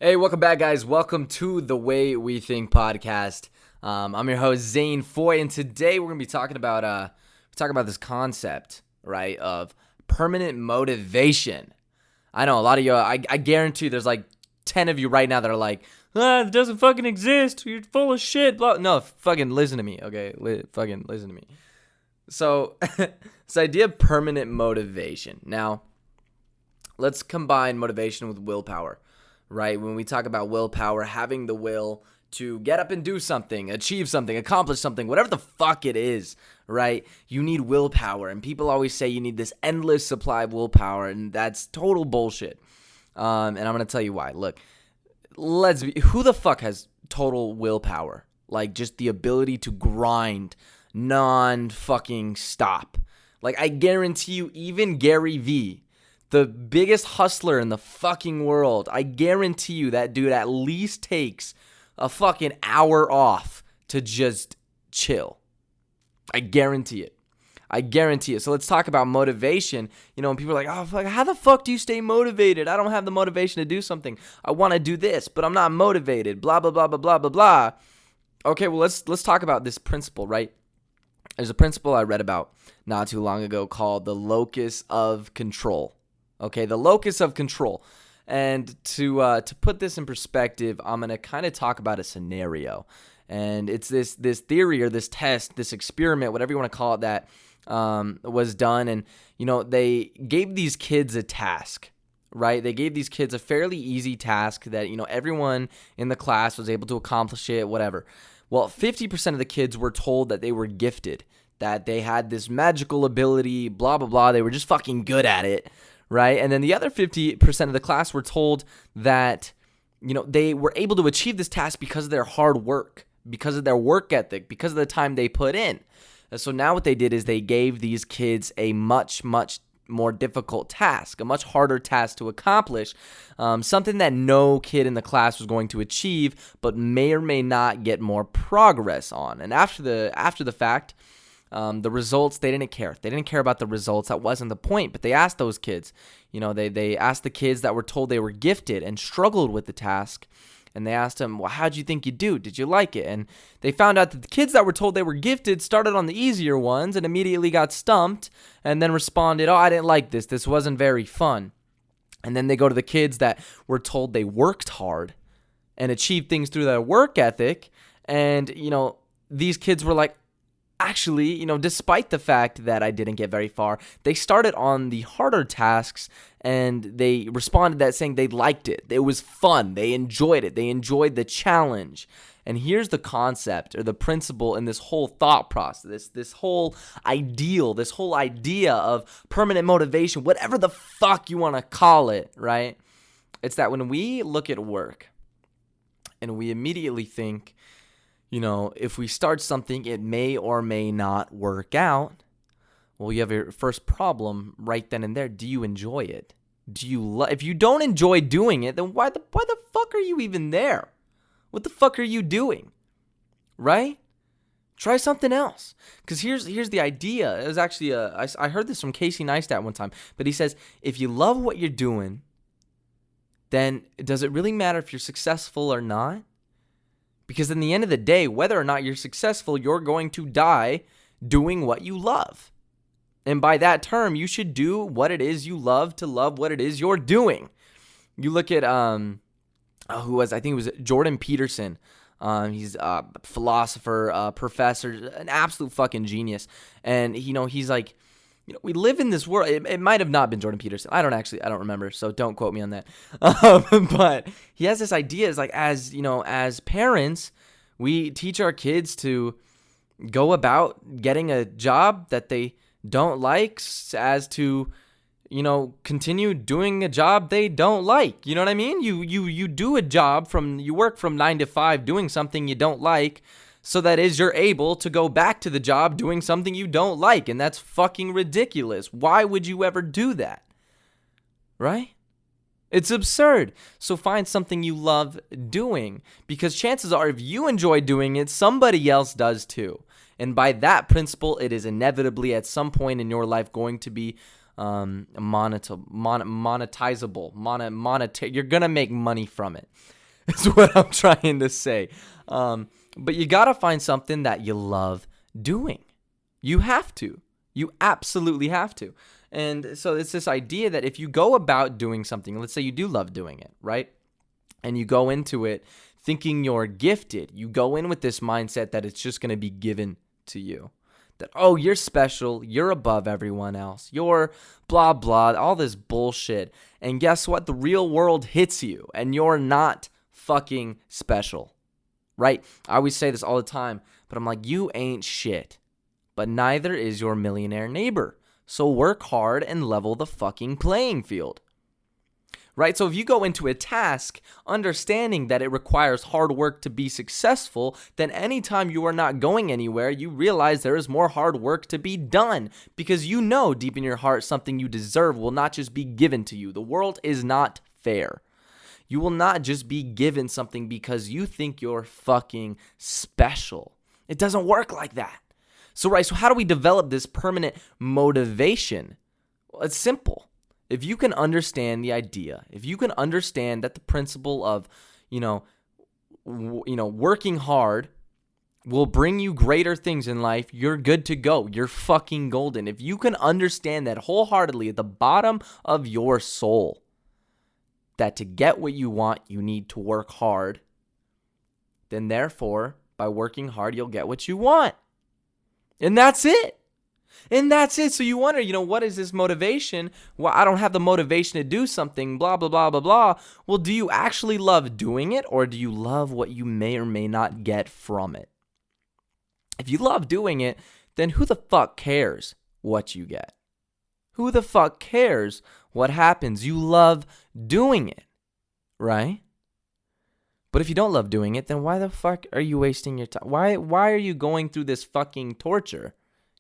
Hey, welcome back, guys. Welcome to the Way We Think podcast. I'm your host, Zane Foy, and today we're gonna be talking about this concept, right, of permanent motivation. I know a lot of you. I guarantee there's like 10 of you right now that are like, it doesn't fucking exist. You're full of shit. Blah. No, fucking listen to me, okay? Fucking listen to me. So, this idea of permanent motivation. Now, let's combine motivation with willpower. Right? When we talk about willpower, having the will to get up and do something, achieve something, accomplish something, whatever the fuck it is, right? You need willpower. And people always say you need this endless supply of willpower, and that's total bullshit. And I'm going to tell you why. Look, who the fuck has total willpower? Like just the ability to grind non-fucking stop. Like I guarantee you, even Gary Vee, the biggest hustler in the fucking world, I guarantee you that dude at least takes a fucking hour off to just chill. I guarantee it. So let's talk about motivation. You know, when people are like, oh, fuck, how the fuck do you stay motivated? I don't have the motivation to do something. I want to do this, but I'm not motivated. Blah, blah, blah, blah, blah, blah, blah. Okay, well, let's talk about this principle, right? There's a principle I read about not too long ago called the locus of control. Okay, the locus of control. And to put this in perspective, I'm going to kind of talk about a scenario. And it's this theory or this test, this experiment, whatever you want to call it, that was done. And, you know, they gave these kids a task, right? They gave these kids a fairly easy task that, you know, everyone in the class was able to accomplish it, whatever. Well, 50% of the kids were told that they were gifted, that they had this magical ability, blah, blah, blah. They were just fucking good at it. Right? And then the other 50% of the class were told that, you know, they were able to achieve this task because of their hard work, because of their work ethic, because of the time they put in. And so now what they did is they gave these kids a much, much more difficult task, a much harder task to accomplish, something that no kid in the class was going to achieve, but may or may not get more progress on. And after the fact, the results, they didn't care. They didn't care about the results. That wasn't the point. But they asked those kids, you know, they asked the kids that were told they were gifted and struggled with the task. And they asked them, well, how'd you think you'd do? Did you like it? And they found out that the kids that were told they were gifted started on the easier ones and immediately got stumped and then responded, oh, I didn't like this. This wasn't very fun. And then they go to the kids that were told they worked hard and achieved things through their work ethic. And, you know, these kids were like, actually, you know, despite the fact that I didn't get very far, they started on the harder tasks and they responded that saying they liked it. It was fun. They enjoyed it. They enjoyed the challenge. And here's the concept or the principle in this whole thought process, this whole ideal, this whole idea of permanent motivation, whatever the fuck you want to call it, right? It's that when we look at work and we immediately think, you know, if we start something, it may or may not work out. Well, you have your first problem right then and there. Do you enjoy it? If you don't enjoy doing it, then why the fuck are you even there? What the fuck are you doing? Right? Try something else. Because here's the idea. It was actually I heard this from Casey Neistat one time, but he says if you love what you're doing, then does it really matter if you're successful or not? Because in the end of the day, whether or not you're successful, you're going to die doing what you love. And by that term, you should do what it is you love to love what it is you're doing. You look at, I think it was Jordan Peterson. He's a philosopher, professor, an absolute fucking genius. And, you know, he's like, you know, we live in this world. It might have not been Jordan Peterson. I don't remember. So don't quote me on that. But he has this idea is like, as parents, we teach our kids to go about getting a job that they don't like as to, you know, continue doing a job they don't like. You know what I mean? You do a job you work from 9 to 5 doing something you don't like. So that is you're able to go back to the job doing something you don't like. And that's fucking ridiculous. Why would you ever do that? Right? It's absurd. So find something you love doing. Because chances are if you enjoy doing it, somebody else does too. And by that principle, it is inevitably at some point in your life going to be monetizable. You're going to make money from it. Is what I'm trying to say. But you got to find something that you love doing. You have to. You absolutely have to. And so it's this idea that if you go about doing something, let's say you do love doing it, right? And you go into it thinking you're gifted. You go in with this mindset that it's just going to be given to you. That, oh, you're special. You're above everyone else. You're blah, blah, all this bullshit. And guess what? The real world hits you and you're not fucking special, right? I always say this all the time, but I'm like, you ain't shit, but neither is your millionaire neighbor. So work hard and level the fucking playing field, right? So if you go into a task understanding that it requires hard work to be successful, then anytime you are not going anywhere, you realize there is more hard work to be done because you know deep in your heart something you deserve will not just be given to you. The world is not fair. You will not just be given something because you think you're fucking special. It doesn't work like that. So how do we develop this permanent motivation? Well, it's simple. If you can understand the idea, if you can understand that the principle of, working hard will bring you greater things in life, you're good to go. You're fucking golden. If you can understand that wholeheartedly at the bottom of your soul, that to get what you want, you need to work hard, then therefore, by working hard, you'll get what you want. And that's it. So you wonder, what is this motivation? Well, I don't have the motivation to do something, blah, blah, blah, blah, blah. Well, do you actually love doing it, or do you love what you may or may not get from it? If you love doing it, then who the fuck cares what you get? Who the fuck cares what happens? You love doing it, right? But if you don't love doing it, then why the fuck are you wasting your time? Why are you going through this fucking torture?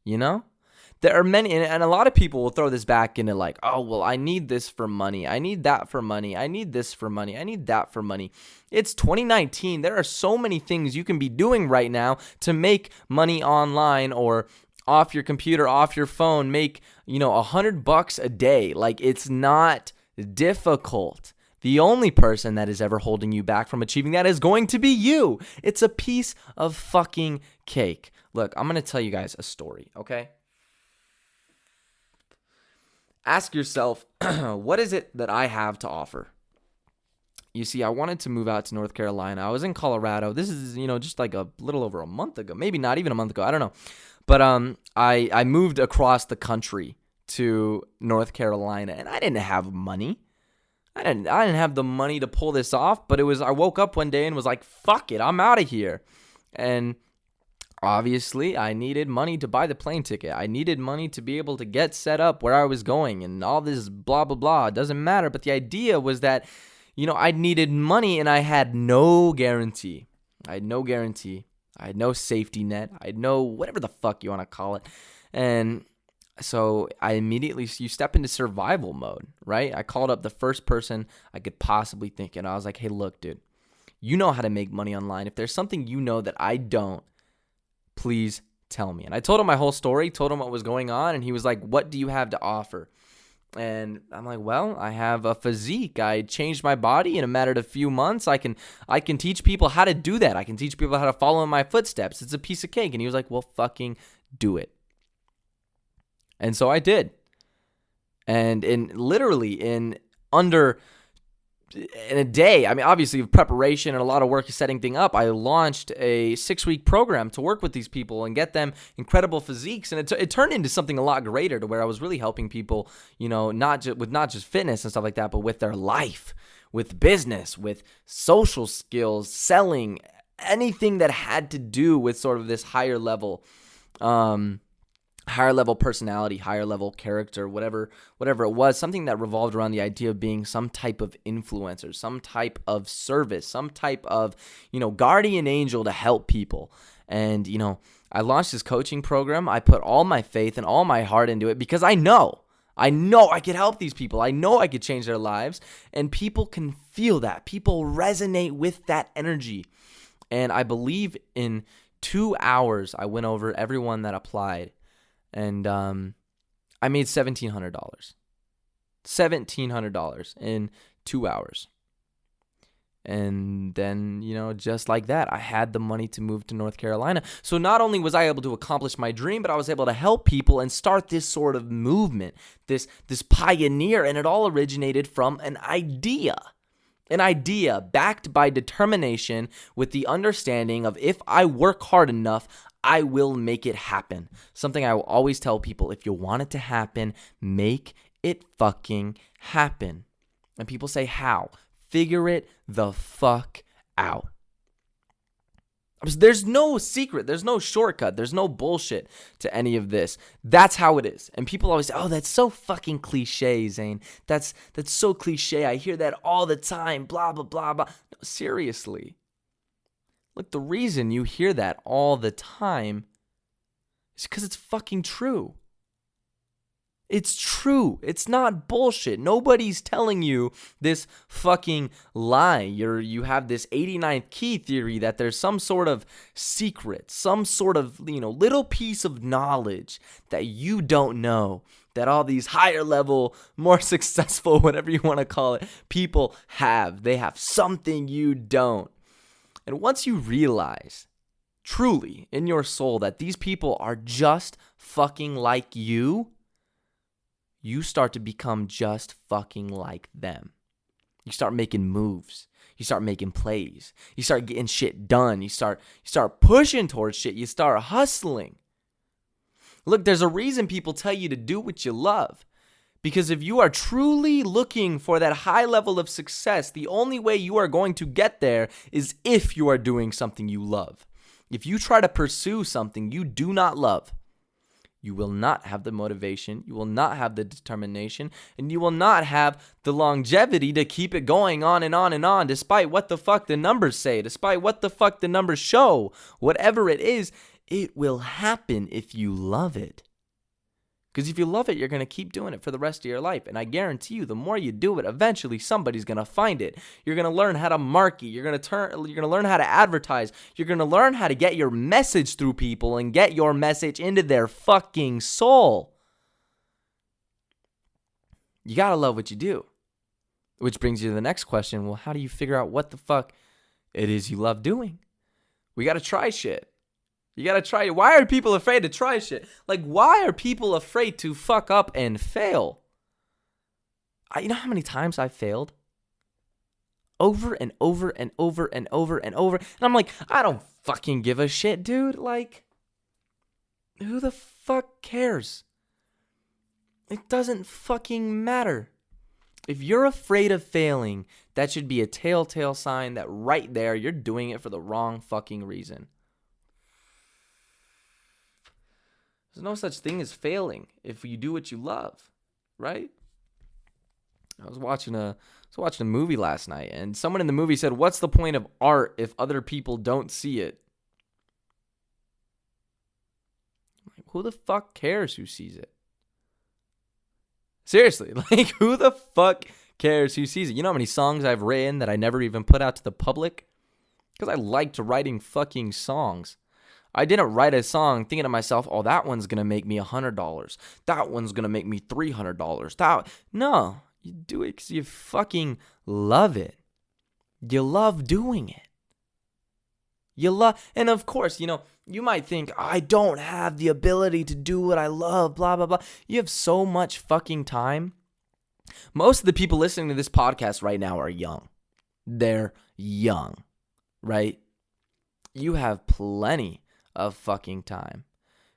There are many, and a lot of people will throw this back into like, oh, well, I need this for money. I need that for money. I need this for money. I need that for money. It's 2019. There are so many things you can be doing right now to make money online or off your computer, off your phone, make, $100 a day. Like, it's not difficult. The only person that is ever holding you back from achieving that is going to be you. It's a piece of fucking cake. Look, I'm going to tell you guys a story, okay? Ask yourself, what is it that I have to offer? You see, I wanted to move out to North Carolina. I was in Colorado. This is, just like a little over a month ago. Maybe not even a month ago. I don't know. But I moved across the country to North Carolina, and I didn't have money. I didn't have the money to pull this off, but I woke up one day and was like, fuck it, I'm out of here. And obviously, I needed money to buy the plane ticket. I needed money to be able to get set up where I was going and all this blah, blah, blah. It doesn't matter. But the idea was that, I needed money and I had no guarantee. I had no safety net. I had no whatever the fuck you want to call it. And so you step into survival mode, right? I called up the first person I could possibly think. And I was like, hey, look, dude, you know how to make money online. If there's something that I don't, please tell me. And I told him my whole story, told him what was going on. And he was like, what do you have to offer? And I'm like, well, I have a physique. I changed my body in a matter of a few months. I can teach people how to do that. I can teach people how to follow in my footsteps. It's a piece of cake. And he was like, well, fucking do it. And so I did. And in a day, I mean, obviously with preparation and a lot of work setting thing up, I launched a 6-week program to work with these people and get them incredible physiques. And it turned into something a lot greater, to where I was really helping people, not just fitness and stuff like that, but with their life, with business, with social skills, selling, anything that had to do with sort of this higher level personality, higher level character, whatever it was, something that revolved around the idea of being some type of influencer, some type of service, some type of, guardian angel to help people. And, I launched this coaching program. I put all my faith and all my heart into it because I know I could help these people. I know I could change their lives, and people can feel that. People resonate with that energy. And I believe in 2 hours, I went over everyone that applied. And I made $1,700. $1,700 in 2 hours. And then, just like that, I had the money to move to North Carolina. So not only was I able to accomplish my dream, but I was able to help people and start this sort of movement, this pioneer. And it all originated from an idea backed by determination with the understanding of if I work hard enough, I will make it happen. Something I will always tell people, if you want it to happen, make it fucking happen. And people say, how? Figure it the fuck out. There's no secret. There's no shortcut. There's no bullshit to any of this. That's how it is. And people always say, oh, that's so fucking cliche, Zane. That's so cliche. I hear that all the time. Blah, blah, blah, blah. No, seriously. Look, the reason you hear that all the time is because it's fucking true. It's true. It's not bullshit. Nobody's telling you this fucking lie. You have this 89th key theory that there's some sort of secret, some sort of, little piece of knowledge that you don't know, that all these higher level, more successful, whatever you want to call it, people have. They have something you don't. And once you realize truly in your soul that these people are just fucking like you start to become just fucking like them. You start making moves. You start making plays. You start getting shit done. You start pushing towards shit. You start hustling. Look, there's a reason people tell you to do what you love. Because if you are truly looking for that high level of success, the only way you are going to get there is if you are doing something you love. If you try to pursue something you do not love, you will not have the motivation, you will not have the determination, and you will not have the longevity to keep it going on and on and on, despite what the fuck the numbers say, despite what the fuck the numbers show. Whatever it is, it will happen if you love it. Because if you love it, you're going to keep doing it for the rest of your life. And I guarantee you, the more you do it, eventually somebody's going to find it. You're going to learn how to market. You're going to learn how to advertise. You're going to learn how to get your message through people and get your message into their fucking soul. You got to love what you do. Which brings you to the next question. Well, how do you figure out what the fuck it is you love doing? We got to try shit. You got to try it. Why are people afraid to try shit? Like, why are people afraid to fuck up and fail? You know how many times I've failed? Over and over and over and over and over. And I'm like, I don't fucking give a shit, dude. Like, who the fuck cares? It doesn't fucking matter. If you're afraid of failing, that should be a telltale sign that right there, you're doing it for the wrong fucking reason. There's no such thing as failing if you do what you love, right? I was watching a movie last night, and someone in the movie said, "What's the point of art if other people don't see it?" Like, who the fuck cares who sees it? Seriously, like, who the fuck cares who sees it? You know how many songs I've written that I never even put out to the public? Because I liked writing fucking songs. I didn't write a song thinking to myself, oh, that one's going to make me $100. That one's going to make me $300. No, you do it because you fucking love it. You love doing it. And of course, you might think, I don't have the ability to do what I love, blah, blah, blah. You have so much fucking time. Most of the people listening to this podcast right now are young. They're young, right? You have plenty of fucking time.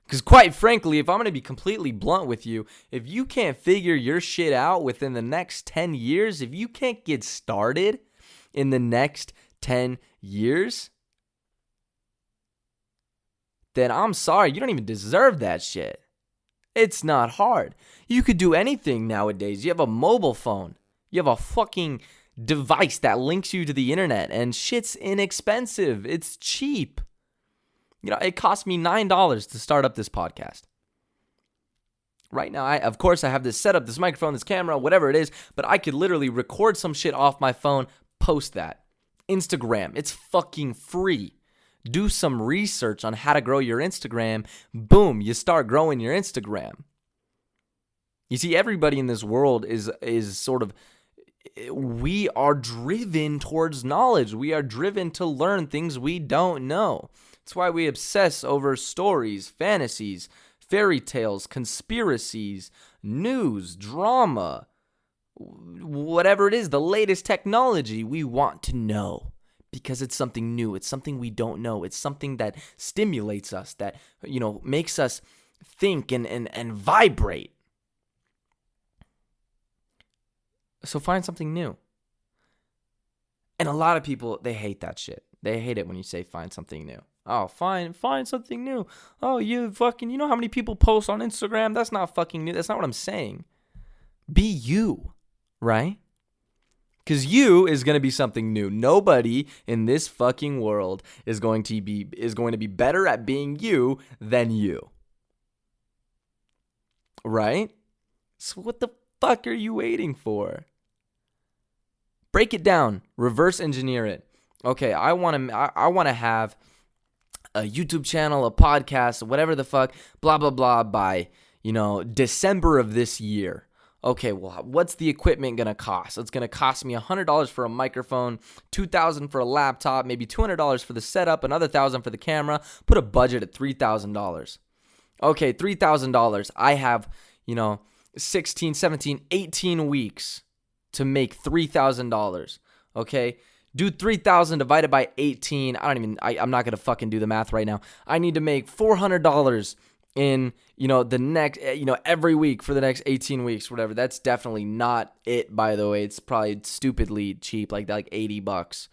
Because quite frankly, if I'm going to be completely blunt with you, if you can't figure your shit out within the next 10 years, if you can't get started in the next 10 years, then I'm sorry, you don't even deserve that shit. It's not hard. You could do anything nowadays. You have a mobile phone. You have a fucking device that links you to the internet, and shit's inexpensive. It's cheap. It cost me $9 to start up this podcast. Right now, I have this setup, this microphone, this camera, whatever it is, but I could literally record some shit off my phone, post that. Instagram, it's fucking free. Do some research on how to grow your Instagram. Boom, you start growing your Instagram. You see, everybody in this world is sort of, we are driven towards knowledge. We are driven to learn things we don't know. That's why we obsess over stories, fantasies, fairy tales, conspiracies, news, drama, whatever it is, the latest technology. We want to know because it's something new. It's something we don't know. It's something that stimulates us, that, makes us think and vibrate. So find something new. And a lot of people, they hate that shit. They hate it when you say find something new. Oh, find something new. Oh, you know how many people post on Instagram? That's not fucking new. That's not what I'm saying. Be you, right? Because you is going to be something new. Nobody in this fucking world is going to be better at being you than you. Right? So what the fuck are you waiting for? Break it down. Reverse engineer it. Okay, I want to have a YouTube channel, a podcast, whatever the fuck, blah, blah, blah, by, December of this year. Okay, well, what's the equipment going to cost? It's going to cost me $100 for a microphone, $2,000 for a laptop, maybe $200 for the setup, another $1,000 for the camera. Put a budget at $3,000. Okay, $3,000. I have, 16, 17, 18 weeks to make $3,000. Okay? Do 3,000 divided by 18. I'm not going to fucking do the math right now. I need to make $400 in, the next, every week for the next 18 weeks, whatever. That's definitely not it, by the way. It's probably stupidly cheap, like $80.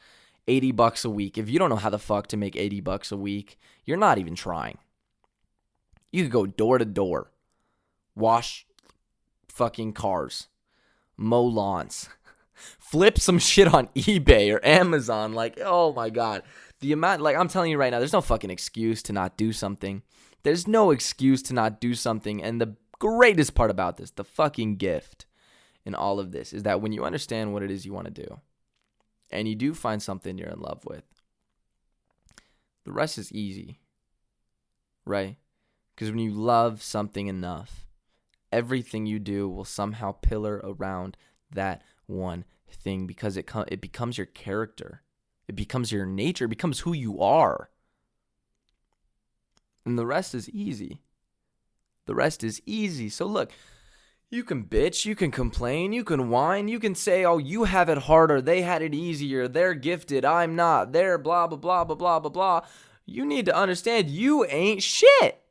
$80 a week. If you don't know how the fuck to make $80 a week, you're not even trying. You could go door to door, wash fucking cars, mow lawns, flip some shit on eBay or Amazon. Like, oh my God. The amount, I'm telling you right now, there's no fucking excuse to not do something. There's no excuse to not do something. And the greatest part about this, the fucking gift in all of this, is that when you understand what it is you want to do, and you do find something you're in love with, the rest is easy, right? Because when you love something enough, everything you do will somehow pillar around that one thing, because it becomes your character. It becomes your nature. It becomes who you are. And the rest is easy. The rest is easy. So look, you can bitch, you can complain, you can whine, you can say, oh, you have it harder, they had it easier, they're gifted, I'm not, they're blah, blah, blah, blah, blah, blah, blah. You need to understand you ain't shit.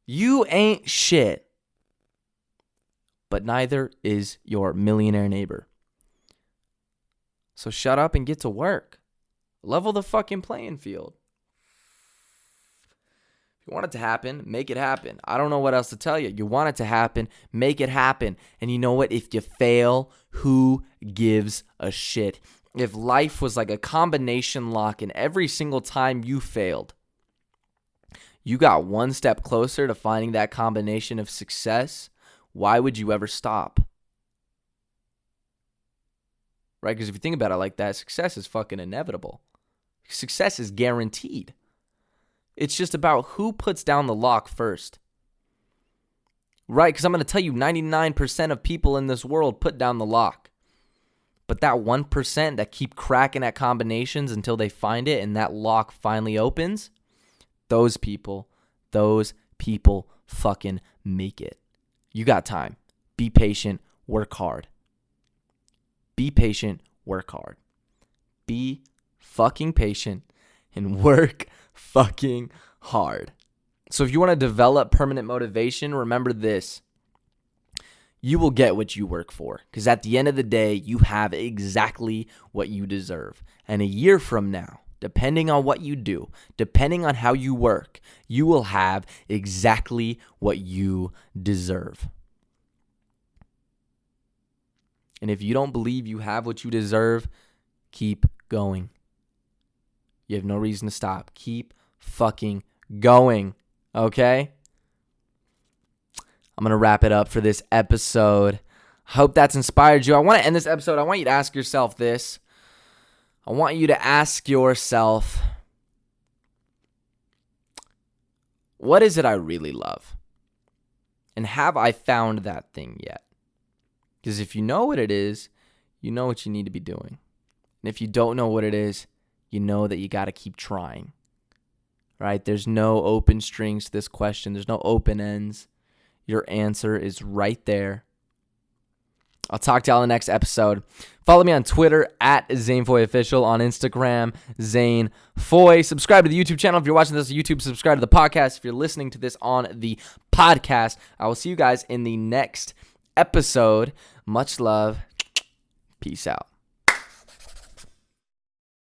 You ain't shit. But neither is your millionaire neighbor. So shut up and get to work. Level the fucking playing field. If you want it to happen, make it happen. I don't know what else to tell you. You want it to happen, make it happen. And you know what? If you fail, who gives a shit? If life was like a combination lock and every single time you failed, you got one step closer to finding that combination of success, why would you ever stop? Right? Because if you think about it like that, success is fucking inevitable. Success is guaranteed. It's just about who puts down the lock first. Right? Because I'm going to tell you, 99% of people in this world put down the lock. But that 1% that keep cracking at combinations until they find it and that lock finally opens, those people fucking make it. You got time. Be patient. Work hard. Be patient. Work hard. Be fucking patient and work fucking hard. So if you want to develop permanent motivation, remember this. You will get what you work for, because at the end of the day, you have exactly what you deserve. And a year from now, depending on what you do, depending on how you work, you will have exactly what you deserve. And if you don't believe you have what you deserve, keep going. You have no reason to stop. Keep fucking going, okay? I'm going to wrap it up for this episode. Hope that's inspired you. I want to end this episode. I want you to ask yourself this. I want you to ask yourself, what is it I really love? And have I found that thing yet? Because if you know what it is, you know what you need to be doing. And if you don't know what it is, you know that you got to keep trying. Right? There's no open strings to this question. There's no open ends. Your answer is right there. I'll talk to y'all in the next episode. Follow me on Twitter at ZaneFoyOfficial, on Instagram, ZaneFoy. Subscribe to the YouTube channel if you're watching this on YouTube. Subscribe to the podcast if you're listening to this on the podcast. I will see you guys in the next episode. Much love. Peace out.